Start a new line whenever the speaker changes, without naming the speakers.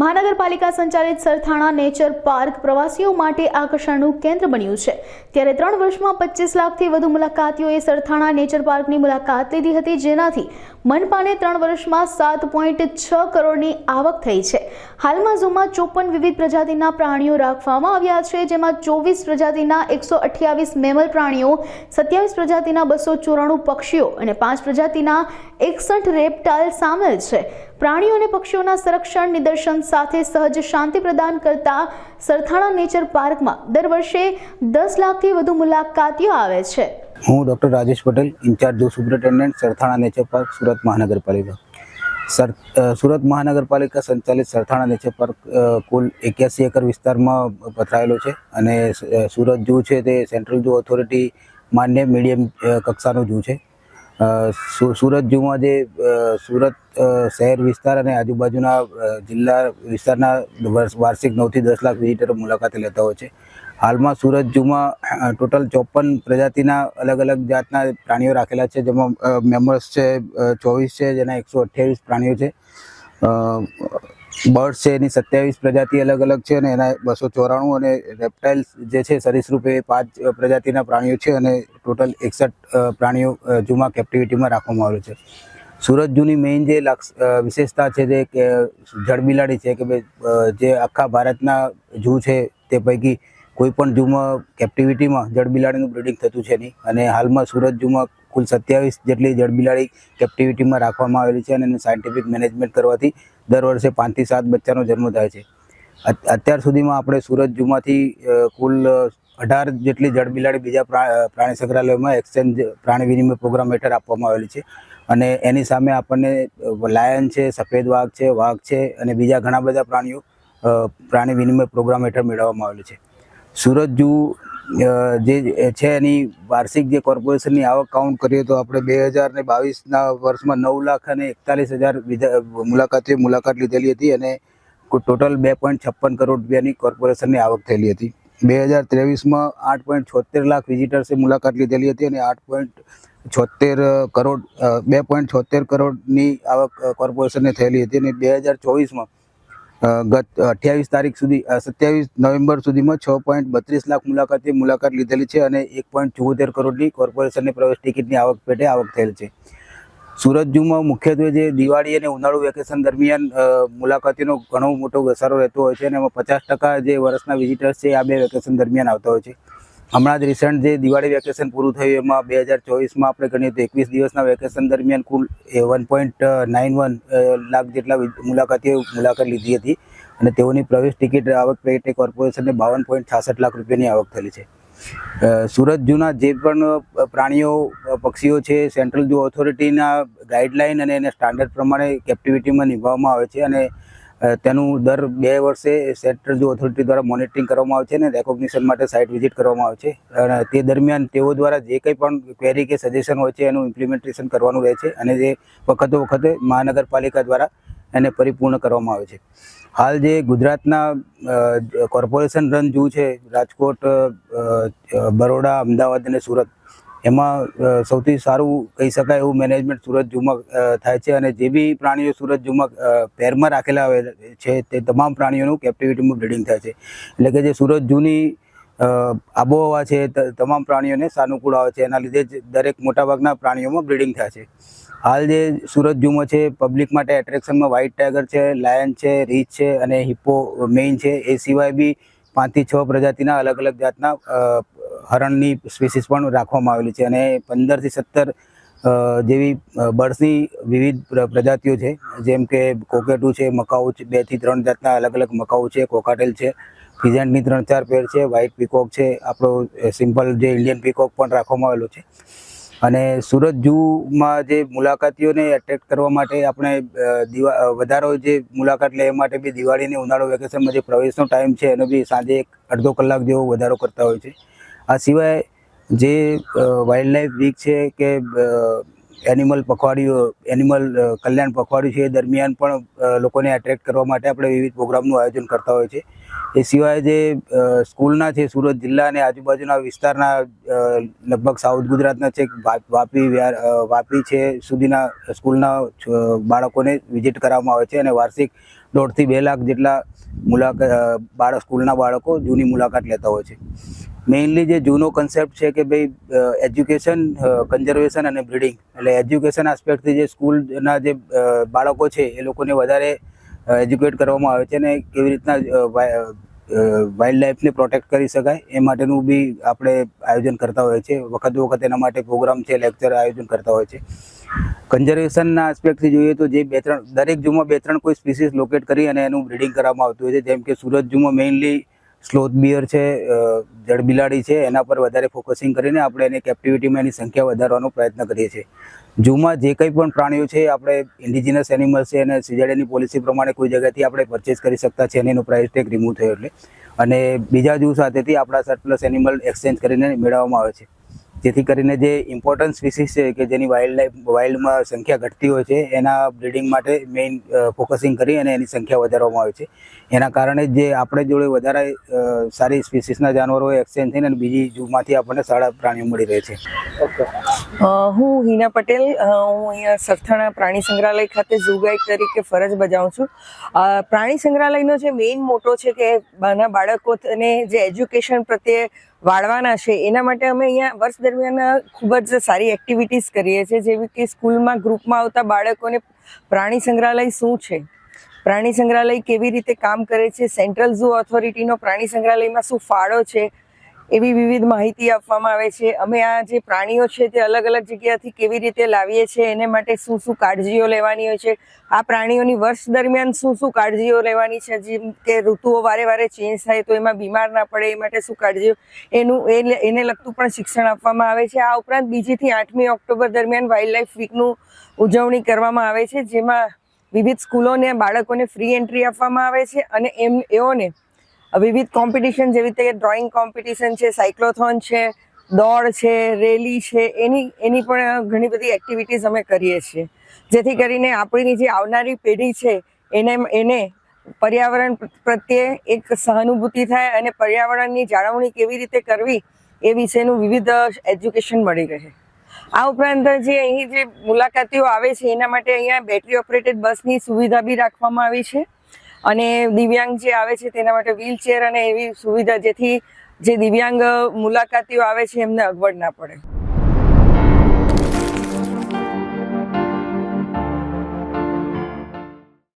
મહાનગરપાલિકા સંચાલિત Sarthana nature park પ્રવાસીઓ માટે આકર્ષણનું કેન્દ્ર બન્યું છે। ત્યારે 3 વર્ષમાં 25 લાખથી વધુ મુલાકાતીઓએ સરથાણા નેચર પાર્કની મુલાકાત લીધી હતી, જેનાથી મનપાને 3 વર્ષમાં 7.6 કરોડની આવક થઈ છે। હાલમાં ઝૂમાં 54 વિવિધ પ્રજાતિના પ્રાણીઓ રાખવામાં આવ્યા છે, જેમાં 24 પ્રજાતિના 128 મેમલ પ્રાણીઓ, 27 પ્રજાતિના 294 પક્ષીઓ અને 5 પ્રજાતિના 61 રેપ્ટાઇલ સામેલ છે। પ્રાણીઓ અને પક્ષીઓના સંરક્ષણ, નિદર્શન સાથે સહજ શાંતિ પ્રદાન કરતા સરથાણા નેચર પાર્કમાં દર વર્ષે 10 લાખથી વધુ મુલાકાતીઓ આવે છે।
હું doctor Rajesh Patel, incharge zoo superintendent Sarthana nature park, Surat Mahanagarpalika. Surat Mahanagarpalika સંચાલિત સરથાણા નેચર પાર્ક કુલ 81 એકર વિસ્તારમાં પથરાયેલો છે અને સુરત ઝૂ છે તે સેન્ટ્રલ ઝૂ ઓથોરિટી માન્ય મીડિયમ કક્ષાનો ઝૂ છે। સુરત ઝૂમાં જે સુરત શહેર વિસ્તાર અને આજુબાજુના જિલ્લા વિસ્તારના વાર્ષિક 9 થી 10 લાખ વિઝિટરો મુલાકાતે લેતા હોય છે। હાલમાં સુરત ઝૂમાં ટોટલ 54 પ્રજાતિના અલગ અલગ જાતના પ્રાણીઓ રાખેલા છે, જેમાં મેમલ્સ છે 24 છે, જેના 128 પ્રાણીઓ છે। બર્ડ્સ છે એની 27 પ્રજાતિ અલગ અલગ છે અને એના 294, અને રેપ્ટાઇલ્સ જે છે સરીસૃપ એ 5 પ્રજાતિના પ્રાણીઓ છે અને ટોટલ 61 પ્રાણીઓ ઝૂમાં કેપ્ટિવિટીમાં રાખવામાં આવેલું છે। સુરત ઝૂની મેઇન જે વિશેષતા છે જે કે જળબિલાડી છે, કે જે આખા ભારતના ઝૂ છે તે પૈકી કોઈ પણ ઝૂમાં કેપ્ટિવિટીમાં જળબિલાડીનું બ્રીડિંગ થતું છે નહીં, અને હાલમાં સુરત ઝૂમાં કુલ 27 જેટલી જળબિલાડી કેપ્ટિવિટીમાં રાખવામાં આવેલી છે અને એને સાયન્ટિફિક મેનેજમેન્ટ કરવાથી દર વર્ષે 5 થી 7 બચ્ચાનો જન્મ થાય છે। અત્યાર સુધીમાં આપણે સુરત ઝૂમાંથી કુલ 18 જેટલી જળબિલાડી બીજા પ્રાણી સંગ્રહાલયોમાં એક્સચેન્જ પ્રાણી વિનિમય પ્રોગ્રામ હેઠળ આપવામાં આવેલી છે, અને એની સામે આપણને લાયન છે, સફેદ વાઘ છે અને બીજા ઘણા બધા પ્રાણીઓ પ્રાણી વિનિમય પ્રોગ્રામ હેઠળ મેળવવામાં આવેલી છે। સુરત ઝૂ જે છે એની વાર્ષિક જે કોર્પોરેશનની આવક કાઉન્ટ કરીએ તો આપણે 2022ના વર્ષમાં 9,41,000 મુલાકાતીઓ મુલાકાત લીધેલી હતી અને ટોટલ 2.56 કરોડ રૂપિયાની કોર્પોરેશનની આવક થયેલી હતી। 2023માં 8.76 લાખ વિઝિટર્સે મુલાકાત લીધેલી હતી અને 2.76 કરોડની આવક કોર્પોરેશનને થયેલી હતી, અને 2024માં ગત 27 નવેમ્બર સુધીમાં 6.32 લાખ મુલાકાતીઓ મુલાકાત લીધેલી છે અને 1.74 કરોડની કોર્પોરેશનની પ્રવેશ ટિકિટની આવક પેટે આવક થયેલ છે। સુરત ઝૂમાં મુખ્યત્વે જે દિવાળી અને ઉનાળુ વેકેશન દરમિયાન મુલાકાતીઓનો ઘણો મોટો ઘસારો રહેતો હોય છે, અને એમાં 50% જે વર્ષના વિઝિટર્સ છે આ 2 વેકેશન દરમિયાન આવતા હોય છે। હમણાં જ રિસન્ટ જે દિવાળી વેકેશન પૂરું થયું એમાં 2024માં આપણે ગણીએ તો 21 દિવસના વેકેશન દરમિયાન કુલ 1.91 લાખ જેટલા મુલાકાતીઓ મુલાકાત લીધી હતી, અને તેઓની પ્રવેશ ટિકિટ આવક પેટે કોર્પોરેશનને 52.66 લાખ રૂપિયાની આવક થયેલી છે। સુરત ઝૂના જે પણ પ્રાણીઓ પક્ષીઓ છે સેન્ટ્રલ ઝૂ ઓથોરિટીના ગાઈડલાઇન અને એના સ્ટાન્ડર્ડ પ્રમાણે કેપ્ટિવિટીમાં નિભાવવામાં આવે છે, અને તેનું દર 2 વર્ષે સેન્ટ્રલ ઝૂ ઓથોરિટી દ્વારા મોનિટરિંગ કરવામાં આવે છે અને રેકોગ્નિશન માટે સાઇટ વિઝિટ કરવામાં આવે છે, અને તે દરમિયાન તેઓ દ્વારા જે કંઈ પણ ક્વેરી કે સજેશન હોય છે એનું ઇમ્પ્લિમેન્ટેશન કરવાનું રહે છે, અને જે વખતે મહાનગરપાલિકા દ્વારા એને પરિપૂર્ણ કરવામાં આવે છે। હાલ જે ગુજરાતના કોર્પોરેશન રન ઝૂ છે રાજકોટ, બરોડા, અમદાવાદ અને સુરત, એમાં સૌથી સારું કહી શકાય એવું મેનેજમેન્ટ સુરત ઝૂમાં થાય છે, અને જે બી પ્રાણીઓ સુરત ઝૂમાં પેરમાં રાખેલા છે તે તમામ પ્રાણીઓનું કેપ્ટિવિટીમાં બ્રીડિંગ થાય છે। એટલે કે જે સુરત ઝૂની આબોહવા છે તમામ પ્રાણીઓને સાનુકૂળ આવે છે, એના લીધે જ દરેક મોટાભાગના પ્રાણીઓમાં બ્રીડિંગ થાય છે। હાલ જે સુરત ઝૂમાં છે પબ્લિક માટે એટ્રેક્શનમાં વ્હાઇટ ટાઈગર છે, લાયન છે, રીચ છે અને હિપ્પો મેઇન છે। એ સિવાય બી 5 થી 6 પ્રજાતિના અલગ અલગ જાતના હરણની સ્પીસીસ પણ રાખવામાં આવેલી છે, અને 15 થી 17 જેવી બર્ડ્સની વિવિધ પ્રજાતિઓ છે, જેમ કે કોકેટુ છે, મકાઉ છે, 2 થી 3 જાતના અલગ અલગ મકાઉ છે, કોકાટેલ છે, ફિઝન્ટની 3-4 પેર છે, વ્હાઇટ પીકોક છે, આપણો સિમ્પલ જે ઇન્ડિયન પીકોક પણ રાખવામાં આવેલો છે। અને સુરત ઝૂમાં જે મુલાકાતીઓને એટ્રેક્ટ કરવા માટે આપણે વધારો જે મુલાકાત લેવા માટે બી દિવાળી અને ઉનાળુ વેકેશનમાં જે પ્રવેશનો ટાઈમ છે એનો બી સાંજે 1.5 કલાક જેવો વધારો કરતા હોય છે। આ સિવાય જે વાઇલ્ડ લાઈફ વીક છે કે એનિમલ કલ્યાણ પખવાડિયું છે એ દરમિયાન પણ લોકોને એટ્રેક્ટ કરવા માટે આપણે વિવિધ પ્રોગ્રામનું આયોજન કરતા હોય છે. એ સિવાય જે સ્કૂલના છે, સુરત જિલ્લા અને આજુબાજુના વિસ્તારના લગભગ સાઉથ ગુજરાતના છે, વાપી છે સુધીના સ્કૂલના બાળકોને વિઝિટ કરવામાં આવે છે અને વાર્ષિક 1.5 થી 2 લાખ જેટલા સ્કૂલના બાળકો જૂની મુલાકાત લેતા હોય છે. મેઇનલી જે જૂનો કન્સેપ્ટ છે કે ભાઈ એજ્યુકેશન, કન્ઝર્વેશન અને બ્રીડિંગ, એટલે એજ્યુકેશન આસ્પેક્ટથી જે સ્કૂલના જે બાળકો છે એ લોકોને વધારે એજ્યુકેટ કરવામાં આવે છે અને કેવી રીતના વાઇલ્ડ લાઈફને પ્રોટેક્ટ કરી શકાય એ માટેનું બી આપણે આયોજન કરતા હોઈએ છીએ. વખત એના માટે પ્રોગ્રામ છે, લેક્ચર આયોજન કરતા હોય છે. કન્ઝર્વેશનના આસ્પેક્ટથી જોઈએ તો જે દરેક ઝૂમાં 2-3 કોઈ સ્પીસીસ લોકેટ કરી અને એનું બ્રીડિંગ કરવામાં આવતું હોય છે. જેમ કે સુરત ઝૂમાં મેઇનલી સ્લોથ બિયર છે, જળબિલાડી છે, એના પર વધારે ફોકસિંગ કરીને આપણે એની કેપ્ટિવિટીમાં એની સંખ્યા વધારવાનો પ્રયત્ન કરીએ છીએ. ઝૂમાં જે કંઈ પણ પ્રાણીઓ છે આપણે ઇન્ડિજિનસ એનિમલ્સ છે અને સીઝેડની પોલિસી પ્રમાણે કોઈ જગ્યાથી આપણે પરચેસ કરી શકતા છે અને એનો પ્રાઇસ ટેગ રિમૂવ થયો એટલે, અને બીજા ઝૂ સાથેથી આપણા સરપ્લસ એનિમલ એક્સચેન્જ કરીને મેળવવામાં આવે છે. જેથી કરીને જે ઇમ્પોર્ટન્ટ સ્પીસીસ છે કે જેની વાઇલ્ડમાં સંખ્યા ઘટતી હોય છે એના બ્રીડિંગ માટે મેઇન ફોકસિંગ કરી અને એની સંખ્યા વધારવામાં આવે છે. એના કારણે જે આપણે જોડે વધારે સારી સ્પીસીસના જાનવરો એક્સચેન્જ થઈને અને બીજી ઝૂમાંથી આપણને સારા પ્રાણીઓ મળી રહે છે.
હું હિના પટેલ, હું અહીંયા સરથાણા પ્રાણી સંગ્રહાલય ખાતે ઝૂ ગાઈડ તરીકે ફરજ બજાવું છું. પ્રાણી સંગ્રહાલયનો જે મેઇન મોટો છે કે નાના બાળકોને જે એજ્યુકેશન પ્રત્યે વાળવાના છે એના માટે અમે અહીંયા વર્ષ દરમિયાન ખૂબ જ સારી એક્ટિવિટીઝ કરીએ છીએ. જેવી કે સ્કૂલમાં ગ્રુપમાં આવતા બાળકોને પ્રાણી સંગ્રહાલય શું છે, પ્રાણી સંગ્રહાલય કેવી રીતે કામ કરે છે, સેન્ટ્રલ ઝૂ ઓથોરિટીનો પ્રાણી સંગ્રહાલયમાં શું ફાળો છે, એવી વિવિધ માહિતી આપવામાં આવે છે. અમે આ જે પ્રાણીઓ છે તે અલગ અલગ જગ્યાથી કેવી રીતે લાવીએ છીએ, એને માટે શું શું કાળજીઓ લેવાની હોય છે, આ પ્રાણીઓની વર્ષ દરમિયાન શું શું કાળજીઓ લેવાની છે, જેમ કે ઋતુઓ વારે વારે ચેન્જ થાય તો એમાં બીમાર ના પડે એ માટે શું કાળજીઓ, એને લગતું પણ શિક્ષણ આપવામાં આવે છે. આ ઉપરાંત 2 થી 8મી ઓક્ટોબર દરમિયાન વાઇલ્ડ લાઈફ વીકનું ઉજવણી કરવામાં આવે છે, જેમાં વિવિધ સ્કૂલોને બાળકોને ફ્રી એન્ટ્રી આપવામાં આવે છે અને એઓને વિવિધ કોમ્પિટિશન જેવી રીતે ડ્રોઈંગ કોમ્પિટિશન છે, સાયક્લોથોન છે, દોડ છે, રેલી છે, એની પણ ઘણી બધી એક્ટિવિટીઝ અમે કરીએ છીએ. જેથી કરીને આપણી જે આવનારી પેઢી છે એને પર્યાવરણ પ્રત્યે એક સહાનુભૂતિ થાય અને પર્યાવરણની જાળવણી કેવી રીતે કરવી એ વિશેનું વિવિધ એજ્યુકેશન મળી રહે. આ ઉપરાંત જે અહીં જે મુલાકાતીઓ આવે છે એના માટે અહીંયા બેટરી ઓપરેટેડ બસની સુવિધા બી રાખવામાં આવી છે અને દિવ્યાંગ જે આવે છે તેના માટે વ્હીલચેર અને એવી સુવિધા, જેથી જે દિવ્યાંગ મુલાકાતીઓ આવે છે એમને અગવડ ના પડે.